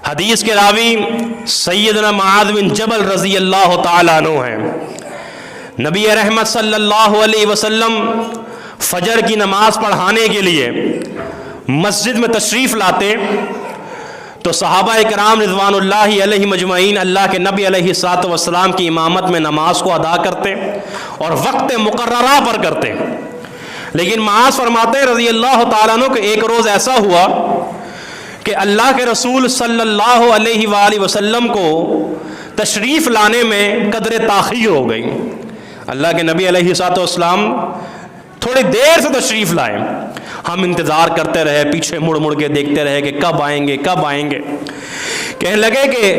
حدیث کے راوی سیدنا معاذ بن جبل رضی اللہ تعالیٰ عنہ ہیں۔ نبی رحمت صلی اللہ علیہ وسلم فجر کی نماز پڑھانے کے لیے مسجد میں تشریف لاتے تو صحابہ کرام رضوان اللہ علیہ مجمعین اللہ کے نبی علیہ الصلوۃ والسلام کی امامت میں نماز کو ادا کرتے اور وقت مقررہ پر کرتے۔ لیکن معاذ فرماتے رضی اللہ تعالیٰ عنہ کہ ایک روز ایسا ہوا کہ اللہ کے رسول صلی اللہ علیہ وآلہ وسلم کو تشریف لانے میں قدر تاخیر ہو گئی۔ اللہ کے نبی علیہ الصلوۃ والسلام تھوڑی دیر سے تشریف لائے، ہم انتظار کرتے رہے، پیچھے مڑ مڑ کے دیکھتے رہے کہ کب آئیں گے کب آئیں گے۔ کہنے لگے کہ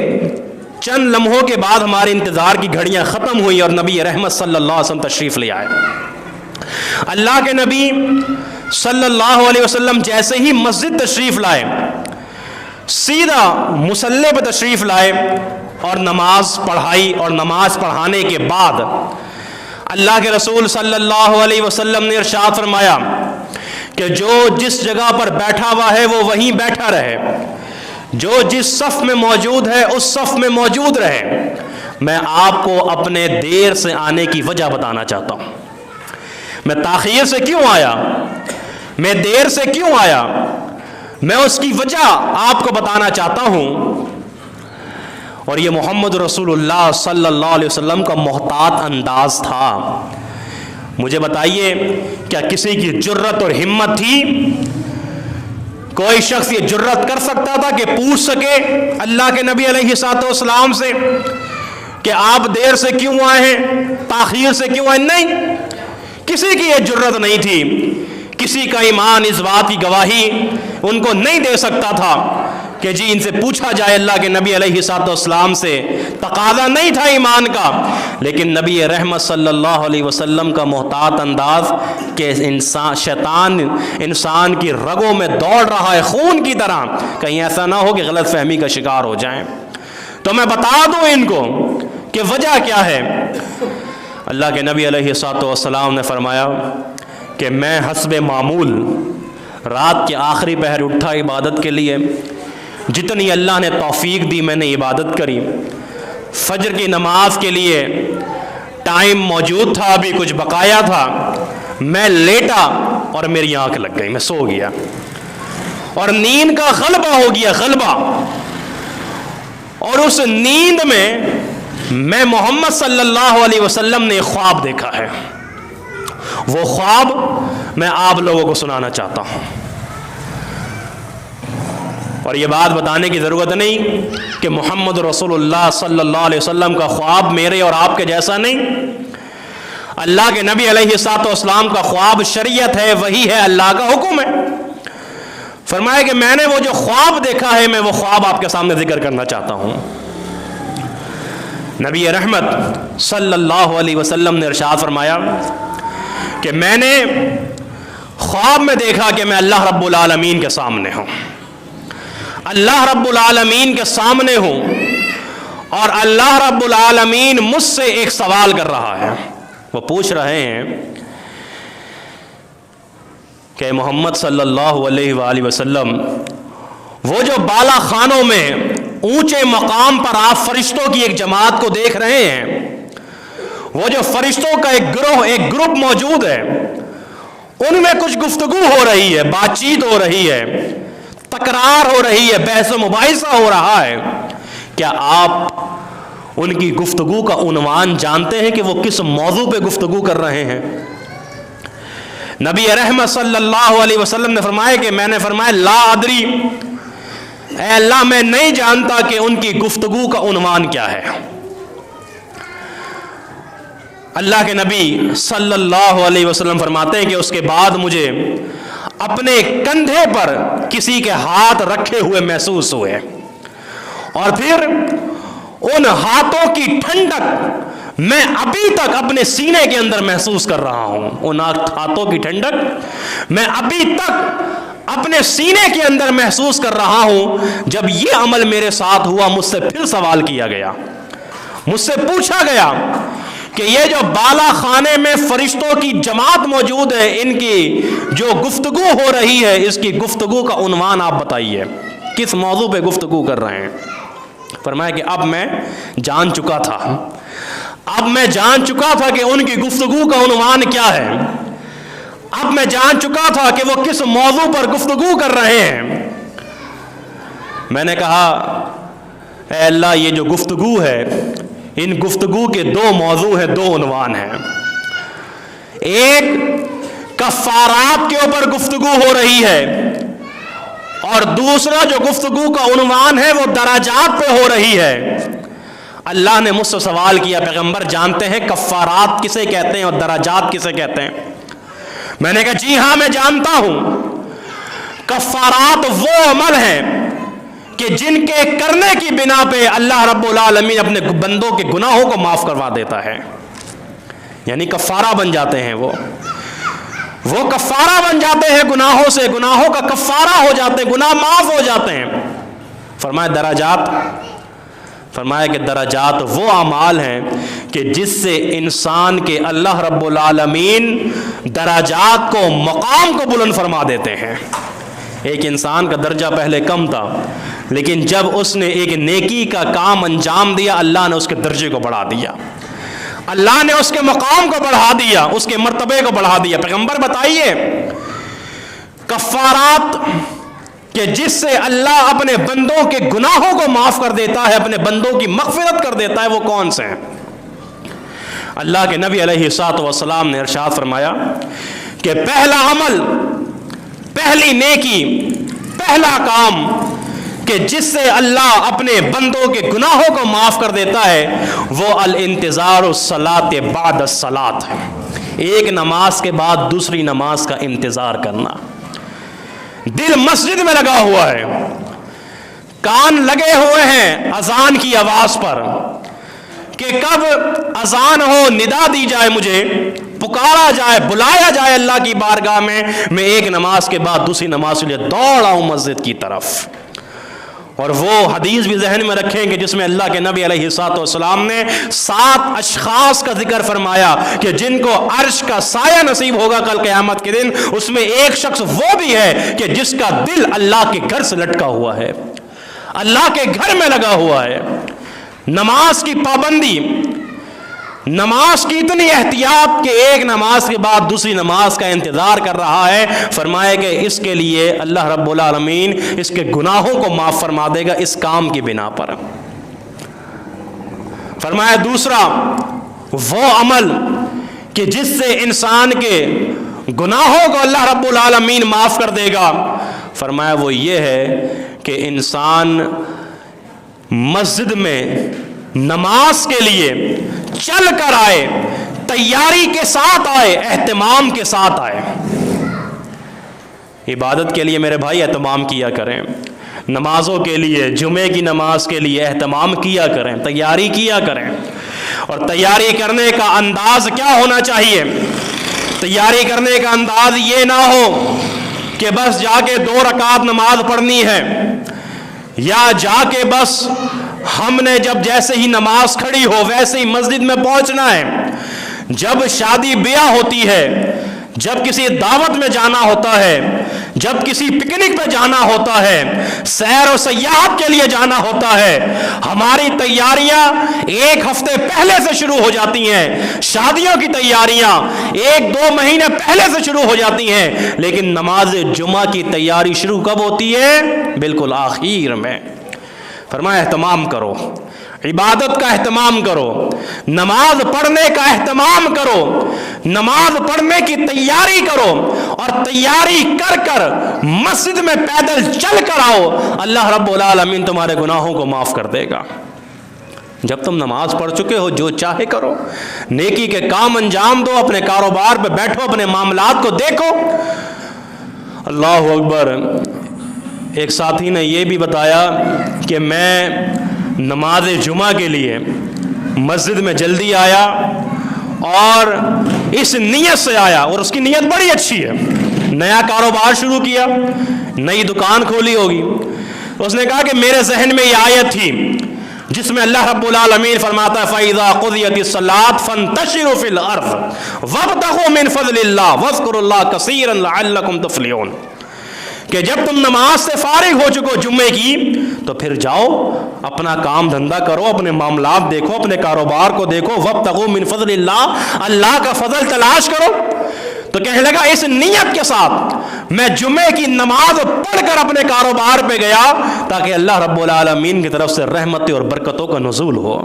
چند لمحوں کے بعد ہمارے انتظار کی گھڑیاں ختم ہوئی اور نبی رحمت صلی اللہ علیہ وسلم تشریف لے آئے۔ اللہ کے نبی صلی اللہ علیہ وسلم جیسے ہی مسجد تشریف لائے، سیدھا مصلی پہ تشریف لائے اور نماز پڑھائی، اور نماز پڑھانے کے بعد اللہ کے رسول صلی اللہ علیہ وسلم نے ارشاد فرمایا کہ جو جس جگہ پر بیٹھا ہوا ہے وہ وہیں بیٹھا رہے، جو جس صف میں موجود ہے اس صف میں موجود رہے۔ میں آپ کو اپنے دیر سے آنے کی وجہ بتانا چاہتا ہوں، میں تاخیر سے کیوں آیا، میں دیر سے کیوں آیا، میں اس کی وجہ آپ کو بتانا چاہتا ہوں۔ اور یہ محمد رسول اللہ صلی اللہ علیہ وسلم کا محتاط انداز تھا۔ مجھے بتائیے، کیا کسی کی جرت اور ہمت تھی؟ کوئی شخص یہ جرت کر سکتا تھا کہ پوچھ سکے اللہ کے نبی علیہ الصلوۃ والسلام سے کہ آپ دیر سے کیوں آئے ہیں، تاخیر سے کیوں آئے؟ نہیں، کسی کی یہ جرت نہیں تھی۔ کسی کا ایمان اس بات کی گواہی ان کو نہیں دے سکتا تھا کہ جی ان سے پوچھا جائے اللہ کے نبی علیہ الصلوۃ والسلام سے، تقاضا نہیں تھا ایمان کا۔ لیکن نبی رحمت صلی اللہ علیہ وسلم کا محتاط انداز کہ شیطان انسان کی رگوں میں دوڑ رہا ہے خون کی طرح، کہیں ایسا نہ ہو کہ غلط فہمی کا شکار ہو جائیں۔ تو میں بتا دوں ان کو کہ وجہ کیا ہے۔ اللہ کے نبی علیہ الصلوۃ والسلام نے فرمایا کہ میں حسب معمول رات کے آخری پہر اٹھا عبادت کے لیے، جتنی اللہ نے توفیق دی میں نے عبادت کری۔ فجر کی نماز کے لیے ٹائم موجود تھا، ابھی کچھ بقایا تھا، میں لیٹا اور میری آنکھ لگ گئی، میں سو گیا اور نیند کا غلبہ ہو گیا، غلبہ۔ اور اس نیند میں محمد صلی اللہ علیہ وسلم نے ایک خواب دیکھا ہے، وہ خواب میں آپ لوگوں کو سنانا چاہتا ہوں۔ اور یہ بات بتانے کی ضرورت نہیں کہ محمد رسول اللہ صلی اللہ علیہ وسلم کا خواب میرے اور آپ کے جیسا نہیں۔ اللہ کے نبی علیہ الصلوۃ والسلام کا خواب شریعت ہے، وہی ہے، اللہ کا حکم ہے۔ فرمایا کہ میں نے وہ جو خواب دیکھا ہے میں وہ خواب آپ کے سامنے ذکر کرنا چاہتا ہوں۔ نبی رحمت صلی اللہ علیہ وسلم نے ارشاد فرمایا کہ میں نے خواب میں دیکھا کہ میں اللہ رب العالمین کے سامنے ہوں، اللہ رب العالمین کے سامنے ہوں، اور اللہ رب العالمین مجھ سے ایک سوال کر رہا ہے۔ وہ پوچھ رہے ہیں کہ محمد صلی اللہ علیہ وآلہ وسلم، وہ جو بالا خانوں میں اونچے مقام پر آپ فرشتوں کی ایک جماعت کو دیکھ رہے ہیں، وہ جو فرشتوں کا ایک گروہ، ایک گروپ موجود ہے، ان میں کچھ گفتگو ہو رہی ہے، بات چیت ہو رہی ہے، تکرار ہو رہی ہے، بحث و مباحثہ ہو رہا ہے۔ کیا آپ ان کی گفتگو کا عنوان جانتے ہیں کہ وہ کس موضوع پہ گفتگو کر رہے ہیں؟ نبی رحمت صلی اللہ علیہ وسلم نے فرمایا کہ میں نے فرمایا لا ادری، اے اللہ میں نہیں جانتا کہ ان کی گفتگو کا عنوان کیا ہے۔ اللہ کے نبی صلی اللہ علیہ وسلم فرماتے ہیں کہ اس کے بعد مجھے اپنے کندھے پر کسی کے ہاتھ رکھے ہوئے محسوس ہوئے، اور پھر ان ہاتھوں کی ٹھنڈک میں ابھی تک اپنے سینے کے اندر محسوس کر رہا ہوں۔ ان ہاتھوں کی ٹھنڈک میں ابھی تک اپنے سینے کے اندر محسوس کر رہا ہوں۔ جب یہ عمل میرے ساتھ ہوا، مجھ سے پھر سوال کیا گیا، مجھ سے پوچھا گیا کہ یہ جو بالا خانے میں فرشتوں کی جماعت موجود ہے، ان کی جو گفتگو ہو رہی ہے، اس کی گفتگو کا عنوان آپ بتائیے کس موضوع پہ گفتگو کر رہے ہیں؟ فرمایا کہ اب میں جان چکا تھا کہ ان کی گفتگو کا عنوان کیا ہے، اب میں جان چکا تھا کہ وہ کس موضوع پر گفتگو کر رہے ہیں۔ میں نے کہا اے اللہ، یہ جو گفتگو ہے، ان گفتگو کے دو موضوع ہیں، دو عنوان ہیں۔ ایک کفارات کے اوپر گفتگو ہو رہی ہے، اور دوسرا جو گفتگو کا عنوان ہے وہ دراجات پہ ہو رہی ہے۔ اللہ نے مجھ سے سوال کیا، پیغمبر جانتے ہیں کفارات کسے کہتے ہیں اور دراجات کسے کہتے ہیں؟ میں نے کہا جی ہاں میں جانتا ہوں، کفارات وہ عمل ہیں کہ جن کے کرنے کی بنا پہ اللہ رب العالمین اپنے بندوں کے گناہوں کو معاف کروا دیتا ہے، یعنی کفارہ بن جاتے ہیں، وہ کفارہ بن جاتے ہیں گناہوں سے، گناہوں کا کفارہ ہو جاتے ہیں، گناہ معاف ہو جاتے ہیں۔ فرمایا درجات، فرمایا کہ درجات وہ اعمال ہیں کہ جس سے انسان کے اللہ رب العالمین درجات کو، مقام کو بلند فرما دیتے ہیں۔ ایک انسان کا درجہ پہلے کم تھا، لیکن جب اس نے ایک نیکی کا کام انجام دیا، اللہ نے اس کے درجے کو بڑھا دیا، اللہ نے اس کے مقام کو بڑھا دیا، اس کے مرتبے کو بڑھا دیا۔ پیغمبر بتائیے کفارات کہ جس سے اللہ اپنے بندوں کے گناہوں کو معاف کر دیتا ہے، اپنے بندوں کی مغفرت کر دیتا ہے، وہ کون سے ہیں؟ اللہ کے نبی علیہ الصلوۃ والسلام نے ارشاد فرمایا کہ پہلا عمل، پہلی نیکی، پہلا کام کہ جس سے اللہ اپنے بندوں کے گناہوں کو معاف کر دیتا ہے، وہ الانتظار الصلاۃ بعد الصلاۃ ہے، ایک نماز کے بعد دوسری نماز کا انتظار کرنا۔ دل مسجد میں لگا ہوا ہے، کان لگے ہوئے ہیں اذان کی آواز پر کہ کب اذان ہو، ندا دی جائے، مجھے پکارا جائے، بلایا جائے اللہ کی بارگاہ میں ایک نماز کے بعد دوسری نماز کے لیے دوڑ آؤں مسجد کی طرف۔ اور وہ حدیث بھی ذہن میں رکھیں کہ جس میں اللہ کے نبی علیہ الصلوۃ والسلام نے 7 اشخاص کا ذکر فرمایا کہ جن کو عرش کا سایہ نصیب ہوگا کل قیامت کے دن، اس میں ایک شخص وہ بھی ہے کہ جس کا دل اللہ کے گھر سے لٹکا ہوا ہے، اللہ کے گھر میں لگا ہوا ہے۔ نماز کی پابندی، نماز کی اتنی احتیاط کہ ایک نماز کے بعد دوسری نماز کا انتظار کر رہا ہے، فرمایا کہ اس کے لیے اللہ رب العالمین اس کے گناہوں کو معاف فرما دے گا اس کام کی بنا پر۔ فرمایا دوسرا وہ عمل کہ جس سے انسان کے گناہوں کو اللہ رب العالمین معاف کر دے گا، فرمایا وہ یہ ہے کہ انسان مسجد میں نماز کے لیے چل کر آئے، تیاری کے ساتھ آئے، اہتمام کے ساتھ آئے۔ عبادت کے لیے میرے بھائی اہتمام کیا کریں، نمازوں کے لیے، جمعے کی نماز کے لیے اہتمام کیا کریں، تیاری کیا کریں۔ اور تیاری کرنے کا انداز کیا ہونا چاہیے؟ تیاری کرنے کا انداز یہ نہ ہو کہ بس جا کے 2 رکعت نماز پڑھنی ہے، یا جا کے بس ہم نے جب جیسے ہی نماز کھڑی ہو ویسے ہی مسجد میں پہنچنا ہے۔ جب شادی بیاہ ہوتی ہے، جب کسی دعوت میں جانا ہوتا ہے، جب کسی پکنک پہ جانا ہوتا ہے، سیر و سیاحت کے لیے جانا ہوتا ہے، ہماری تیاریاں 1 ہفتے پہلے سے شروع ہو جاتی ہیں، شادیوں کی تیاریاں 1-2 مہینے پہلے سے شروع ہو جاتی ہیں، لیکن نماز جمعہ کی تیاری شروع کب ہوتی ہے؟ بالکل آخر میں۔ فرمایا اہتمام کرو، عبادت کا اہتمام کرو، نماز پڑھنے کا اہتمام کرو، نماز پڑھنے کی تیاری کرو، اور تیاری کر کر مسجد میں پیدل چل کر آؤ، اللہ رب العالمین تمہارے گناہوں کو معاف کر دے گا۔ جب تم نماز پڑھ چکے ہو جو چاہے کرو، نیکی کے کام انجام دو، اپنے کاروبار پہ بیٹھو، اپنے معاملات کو دیکھو۔ اللہ اکبر۔ ایک ساتھی نے یہ بھی بتایا کہ میں نماز جمعہ کے لیے مسجد میں جلدی آیا اور اس نیت سے آیا، اور اس کی نیت بڑی اچھی ہے، نیا کاروبار شروع کیا، نئی دکان کھولی ہوگی۔ اس نے کہا کہ میرے ذہن میں یہ آیت تھی جس میں اللہ رب العالمین فرماتا ہے فَإِذَا قُضِيَتِ الصَّلَاةُ فَانتَشِرُوا فِي الْأَرْضِ وَابْتَغُوا مِنْ فَضْلِ اللَّهِ وَاذْكُرُوا اللَّهَ كَثِيرًا لَعَلَّكُمْ تُفْلِحُونَ، کہ جب تم نماز سے فارغ ہو چکو جمعے کی تو پھر جاؤ اپنا کام دھندا کرو، اپنے معاملات دیکھو، اپنے کاروبار کو دیکھو، وابتغوا من فضل اللہ، اللہ کا فضل تلاش کرو۔ تو کہنے لگا اس نیت کے ساتھ میں جمعے کی نماز پڑھ کر اپنے کاروبار پہ گیا تاکہ اللہ رب العالمین کی طرف سے رحمتیں اور برکتوں کا نزول ہو۔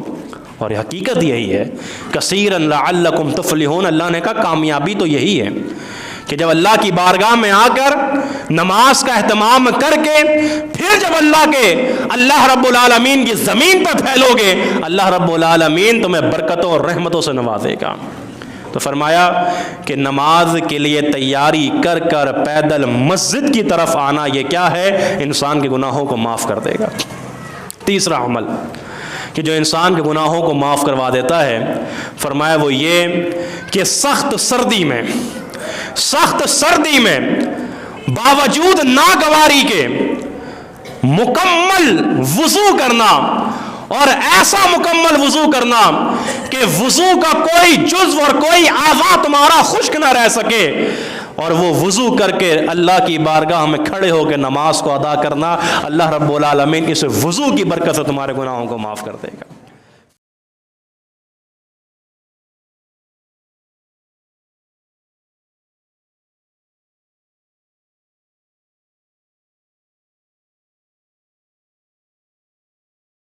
اور حقیقت یہی ہے، کثیرا لعلکم تفلحون، اللہ نے کہا کامیابی تو یہی ہے کہ جب اللہ کی بارگاہ میں آ کر نماز کا اہتمام کر کے پھر جب اللہ رب العالمین کی زمین پر پھیلو گے، اللہ رب العالمین تمہیں برکتوں اور رحمتوں سے نوازے گا۔ تو فرمایا کہ نماز کے لیے تیاری کر کر پیدل مسجد کی طرف آنا، یہ کیا ہے؟ انسان کے گناہوں کو معاف کر دے گا۔ تیسرا عمل کہ جو انسان کے گناہوں کو معاف کروا دیتا ہے، فرمایا وہ یہ کہ سخت سردی میں باوجود ناگواری کے مکمل وضو کرنا، اور ایسا مکمل وضو کرنا کہ وضو کا کوئی جزو اور کوئی اعضاء تمہارا خشک نہ رہ سکے، اور وہ وضو کر کے اللہ کی بارگاہ میں کھڑے ہو کے نماز کو ادا کرنا، اللہ رب العالمین اس وضو کی برکت سے تمہارے گناہوں کو معاف کر دے گا۔